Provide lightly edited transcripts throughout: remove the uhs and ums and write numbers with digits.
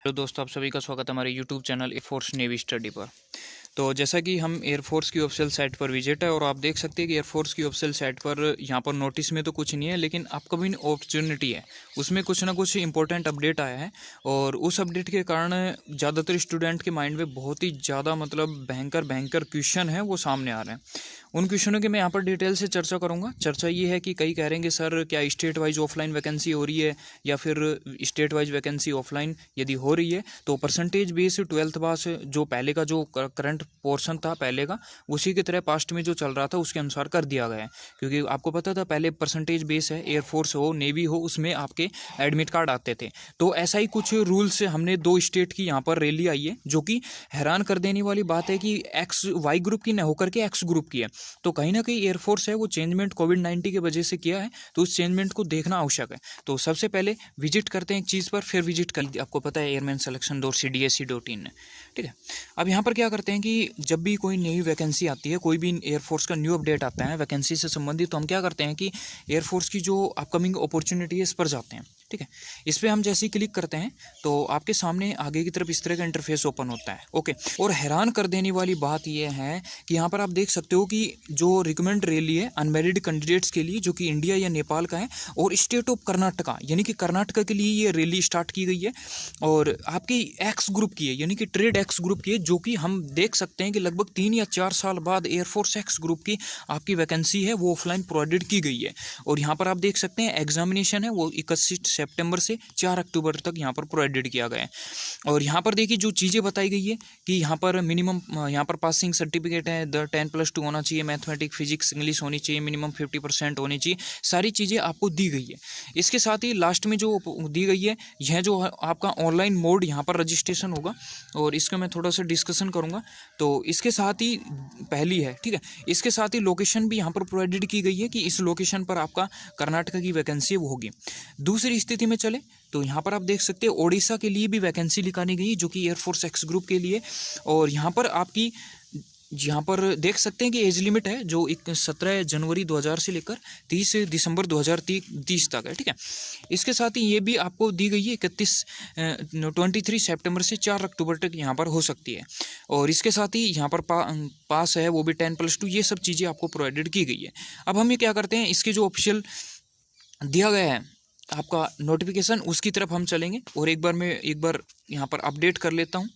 Hello दोस्तों, आप सभी का स्वागत है हमारे YouTube channel air force navy study पर। तो जैसा कि हम एयरफोर्स की ऑफिशियल साइट पर विजिट है और आप देख सकते हैं कि एयरफोर्स की ऑफिशियल साइट पर यहाँ पर नोटिस में तो कुछ नहीं है, लेकिन अपकमिंग अपॉर्चुनिटी है उसमें कुछ ना कुछ इंपॉर्टेंट अपडेट आया है। और उस अपडेट के कारण ज़्यादातर स्टूडेंट के माइंड में बहुत ही ज़्यादा मतलब भयंकर भयंकर क्वेश्चन है वो सामने आ रहे हैं। उन क्वेश्चनों की मैं यहाँ पर डिटेल से चर्चा करूँगा। चर्चा ये है कि कई कह रहे हैं कि सर क्या स्टेट वाइज ऑफलाइन वैकेंसी हो रही है या फिर स्टेट वाइज वैकेंसी ऑफलाइन यदि हो रही है तो परसेंटेज बेस 12th पास जो पहले का जो करंट पोर्शन था पहले का उसी की तरह पास्ट में जो चल रहा था उसके अनुसार कर दिया गया है। क्योंकि आपको पता था पहले परसेंटेज बेस है, एयरफोर्स हो नेवी हो उसमें आपके एडमिट कार्ड आते थे। तो ऐसा ही कुछ रूल्स हमने 2 स्टेट की यहाँ पर रैली आई है जो कि हैरान कर देने वाली बात है कि एक्स वाई ग्रुप की न होकर के एक्स ग्रुप की है। तो कहीं ना कहीं एयरफोर्स है वो चेंजमेंट कोविड-19 की वजह से किया है, तो उस चेंजमेंट को देखना आवश्यक है। तो सबसे पहले विजिट करते हैं एक चीज़ पर, फिर विजिट कर आपको पता है एयरमैन सिलेक्शन CDSE.in। ठीक है, अब यहाँ पर क्या करते हैं कि जब भी कोई नई वैकेंसी आती है, कोई भी एयरफोर्स का न्यू अपडेट आता है वैकेंसी से संबंधित, तो हम क्या करते हैं कि एयरफोर्स की जो अपकमिंग अपॉर्चुनिटी है इस पर जाते हैं। ठीक है, इस पर हम जैसे ही क्लिक करते हैं तो आपके सामने आगे की तरफ इस तरह का इंटरफेस ओपन होता है। ओके, और हैरान कर देने वाली बात यह है कि यहाँ पर आप देख सकते हो कि जो रिकमेंड रैली है अनमैरिड कैंडिडेट्स के लिए जो कि इंडिया या नेपाल का है और स्टेट ऑफ कर्नाटका यानी कि कर्नाटका के लिए ये रैली स्टार्ट की गई है और आपकी एक्स ग्रुप की है यानी कि ट्रेड एक्स ग्रुप की है, जो कि हम देख सकते हैं कि लगभग 3 या 4 साल बाद एयरफोर्स एक्स ग्रुप की आपकी वैकेंसी है वो ऑफलाइन प्रोवाइडेड की गई है। और यहाँ पर आप देख सकते हैं एग्जामिनेशन है वो 21 सितंबर से 4 अक्टूबर तक यहाँ पर प्रोवाइडेड किया गया है। और यहाँ पर देखिए जो चीज़ें बताई गई है कि यहाँ पर मिनिमम यहाँ पर पासिंग सर्टिफिकेट है 10+2 होना चाहिए, मैथमेटिक्स फिजिक्स इंग्लिश होनी चाहिए, मिनिमम 50% होनी चाहिए, सारी चीज़ें आपको दी गई है। इसके साथ ही लास्ट में जो दी गई है यह जो आपका ऑनलाइन मोड यहाँ पर रजिस्ट्रेशन होगा और इसका मैं थोड़ा सा डिस्कशन करूँगा। तो इसके साथ ही पहली है, ठीक है, इसके साथ ही लोकेशन भी यहाँ पर प्रोवाइडेड की गई है कि इस लोकेशन पर आपका कर्नाटका की वैकेंसी वो होगी। दूसरी स्थिति में चले तो यहाँ पर आप देख सकते हैं ओडिशा के लिए भी वैकेंसी निकाली गई जो कि एयरफोर्स एक्स ग्रुप के लिए। और यहाँ पर आपकी यहाँ पर देख सकते हैं कि एज लिमिट है जो 17 जनवरी 2000 से लेकर 30 दिसंबर 2030 तक है। ठीक है, इसके साथ ही ये भी आपको दी गई है 23 सितंबर से 4 अक्टूबर तक यहाँ पर हो सकती है। और इसके साथ ही यहाँ पर पास है वो भी 10+2, ये सब चीज़ें आपको प्रोवाइडेड की गई है। अब हम ये क्या करते हैं, इसके जो ऑफिशियल दिया गया है आपका नोटिफिकेशन उसकी तरफ हम चलेंगे और एक बार यहाँ पर अपडेट कर लेता हूँ।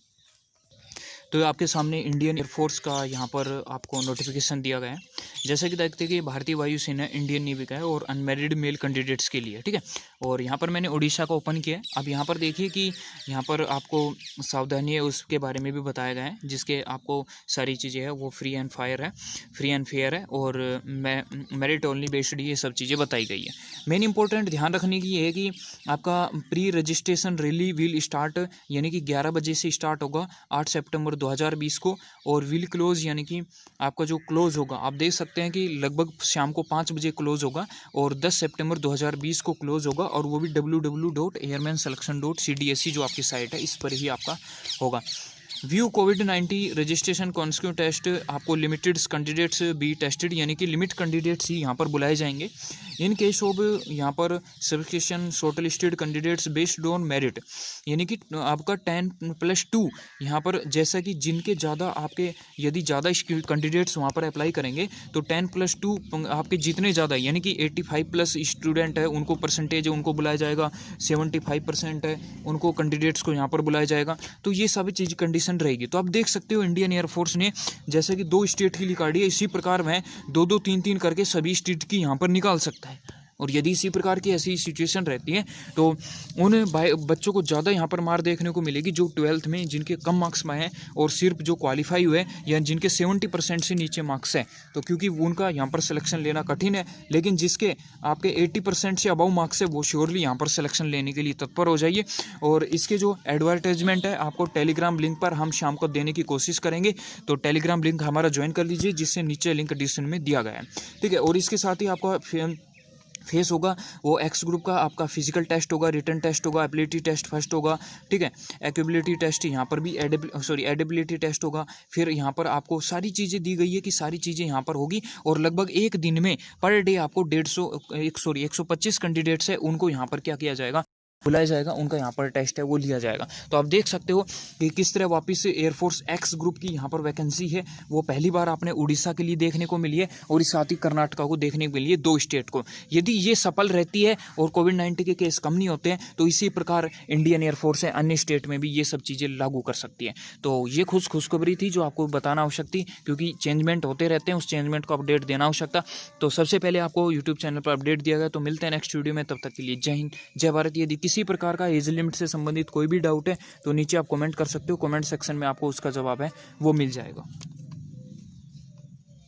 तो आपके सामने इंडियन एयरफोर्स का यहाँ पर आपको नोटिफिकेशन दिया गया है। जैसा कि देखते हैं कि भारतीय वायुसेना इंडियन नेवी का है और अनमैरिड मेल कैंडिडेट्स के लिए। ठीक है, और यहाँ पर मैंने उड़ीसा का ओपन किया है। अब यहाँ पर देखिए कि यहाँ पर आपको सावधानी है उसके बारे में भी बताया गया है, जिसके आपको सारी चीज़ें हैं वो फ्री एंड फेयर है और मेरिट ओनली बेस्ड ये सब चीज़ें बताई गई है। मेन इंपॉर्टेंट ध्यान रखने की ये है कि आपका pre registration rally will start यानी कि 11 बजे से स्टार्ट होगा 8 सितंबर 2020 को और विल क्लोज यानी कि आपका जो क्लोज होगा आप देख सकते हैं कि लगभग शाम को 5 बजे क्लोज होगा और 10 सितंबर 2020 को क्लोज होगा और वो भी www.airmanselection.cdsc जो आपकी साइट है इस पर ही आपका होगा। व्यू कोविड-19 रजिस्ट्रेशन कॉन्स्क्यू टेस्ट आपको लिमिटेड कैंडिडेट्स बी टेस्टेड यानी कि लिमिट कैंडिडेट्स ही यहाँ पर बुलाए जाएंगे। इन केस ऑफ यहाँ पर selection short listed candidates based on merit यानी कि आपका 10+2 यहाँ पर जैसा कि जिनके ज़्यादा आपके यदि ज़्यादा कैंडिडेट्स वहाँ पर अप्लाई करेंगे तो 10+2 आपके जितने ज़्यादा यानी कि 85+ स्टूडेंट है उनको परसेंटेज है उनको बुलाया जाएगा, 75% है उनको कैंडिडेट्स को यहाँ पर बुलाया जाएगा। तो ये सभी चीज़ कंडीशन रहेगी। तो आप देख सकते हो इंडियन एयरफोर्स ने जैसे कि 2 स्टेट की निकाली है, इसी प्रकार में 2-2 3-3 करके सभी स्टेट की यहाँ पर निकाल सकता है। और यदि इसी प्रकार की ऐसी सिचुएशन रहती है तो उन बच्चों को ज़्यादा यहाँ पर मार देखने को मिलेगी जो 12th में जिनके कम मार्क्स में हैं और सिर्फ जो क्वालिफाई हुए या जिनके 70% से नीचे मार्क्स हैं, तो क्योंकि उनका यहाँ पर सिलेक्शन लेना कठिन है। लेकिन जिसके आपके 80% से अबव मार्क्स है वो श्योरली यहाँ पर सिलेक्शन लेने के लिए तत्पर हो जाइए। और इसके जो एडवर्टाइजमेंट है आपको टेलीग्राम लिंक पर हम शाम को देने की कोशिश करेंगे, तो टेलीग्राम लिंक हमारा ज्वाइन कर लीजिए जिससे नीचे लिंक डिस्क्रिप्शन में दिया गया है। ठीक है, और इसके साथ ही आपका फेस होगा वो एक्स ग्रुप का आपका फिजिकल टेस्ट होगा, रिटन टेस्ट होगा, एबिलिटी टेस्ट फर्स्ट होगा। ठीक है, एक्यूबिलिटी टेस्ट यहाँ पर भी एडेबिलिटी टेस्ट होगा। फिर यहाँ पर आपको सारी चीज़ें दी गई है कि सारी चीज़ें यहाँ पर होगी और लगभग एक दिन में पर डे आपको 125 कैंडिडेट्स है उनको यहाँ पर क्या किया जाएगा, बुलाया जाएगा, उनका यहाँ पर टेस्ट है वो लिया जाएगा। तो आप देख सकते हो कि किस तरह वापस से एयरफोर्स एक्स ग्रुप की यहाँ पर वैकेंसी है, वो पहली बार आपने उड़ीसा के लिए देखने को मिली है और इस साथ ही कर्नाटका को देखने को मिली है, 2 स्टेट को। यदि ये सफल रहती है और कोविड-19 के केस कम नहीं होते हैं तो इसी प्रकार इंडियन एयरफोर्स है अन्य स्टेट में भी ये सब चीज़ें लागू कर सकती है। तो ये खुशखबरी थी जो आपको बताना आवश्यक थी, क्योंकि चेंजमेंट होते रहते हैं, उस चेंजमेंट को अपडेट देना आवश्यक था। तो सबसे पहले आपको यूट्यूब चैनल पर अपडेट दिया गया। तो मिलते हैं नेक्स्ट वीडियो में, तब तक के लिए जय हिंद जय भारत। यदि किसी प्रकार का एज लिमिट से संबंधित कोई भी डाउट है तो नीचे आप कमेंट कर सकते हो, कमेंट सेक्शन में आपको उसका जवाब है वो मिल जाएगा।